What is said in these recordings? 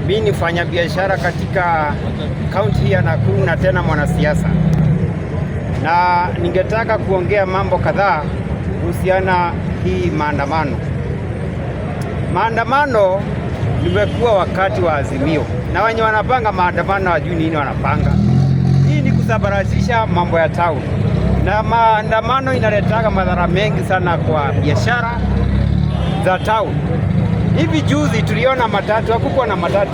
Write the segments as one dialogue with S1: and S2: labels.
S1: Mimi ni mfanya biashara katika kaunti hii ya Nakuru na tena mwanasiasa, na ningetaka kuongea mambo kadhaa kuhusiana hii maandamano. Maandamano imekuwa wakati wa Azimio, na wenye wanapanga maandamano hawajui nini wanapanga. Hii ni kusabaratisha mambo ya town, na maandamano inaletaga madhara mengi sana kwa biashara za town. Hivi juzi tuliona matatu, hakukuwa na matatu.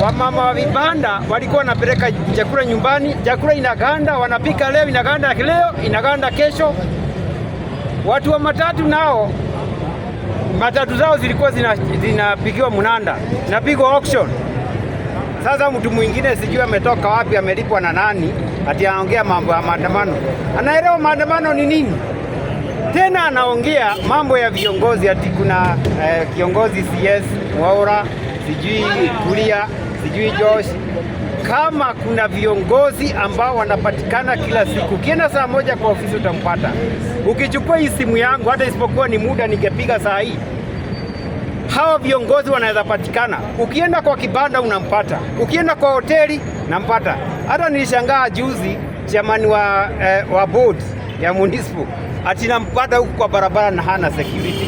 S1: Wamama wa vibanda walikuwa wanapeleka chakula nyumbani, chakula inaganda, wanapika leo inaganda, leo inaganda kesho. Watu wa matatu nao, matatu zao zilikuwa zinapigiwa munanda, zinapigwa auction. Sasa mtu mwingine sijui ametoka wapi, amelipwa na nani, ati anaongea mambo ya maandamano. Anaelewa maandamano ni nini? Tena anaongea mambo ya viongozi, ati kuna kiongozi CS Mwaura, sijui Kuria, sijui Josh. Kama kuna viongozi ambao wanapatikana kila siku, ukienda saa moja kwa ofisi utampata. Ukichukua hii simu yangu, hata isipokuwa ni muda ningepiga saa hii, hawa viongozi wanaweza patikana. Ukienda kwa kibanda unampata, ukienda kwa hoteli nampata. Hata nilishangaa juzi chairman wa board ya municipal ati nampata huku kwa barabara na hana security.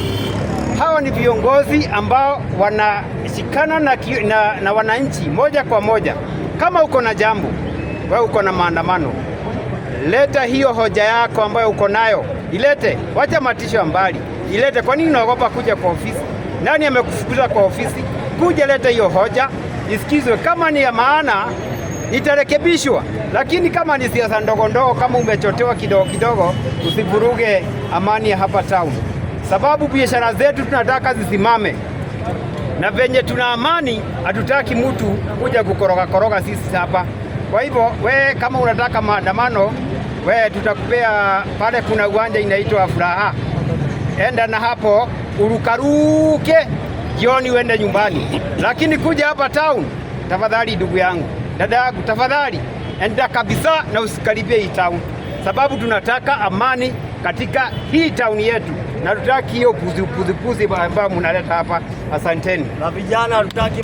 S1: Hawa ni viongozi ambao wanashikana na wananchi moja kwa moja. Kama uko na jambo, wewe uko na maandamano, leta hiyo hoja yako ambayo uko nayo, ilete. Wacha matisho mbali, ilete. Kwa nini unaogopa kuja kwa ofisi? Nani amekufukuza kwa ofisi? Kuja, leta hiyo hoja, isikizwe. Kama ni ya maana itarekebishwa, lakini kama ni siasa ndogo ndogo, kama umechotewa kidogo kidogo, usivuruge amani ya hapa town, sababu biashara zetu tunataka zisimame, na venye tuna amani hatutaki mtu kuja kukoroga sisi hapa. Kwa hivyo we kama unataka maandamano, we tutakupea pale, kuna uwanja inaitwa Furaha, enda na hapo urukaruke, jioni uende nyumbani. Lakini kuja hapa town, tafadhali ndugu yangu, dada yangu, tafadhali enda kabisa na usikaribie hii town, sababu tunataka amani katika hii town yetu, na tutaki hiyo puzi ambayo mnaleta hapa. Asanteni.
S2: Na vijana tutaki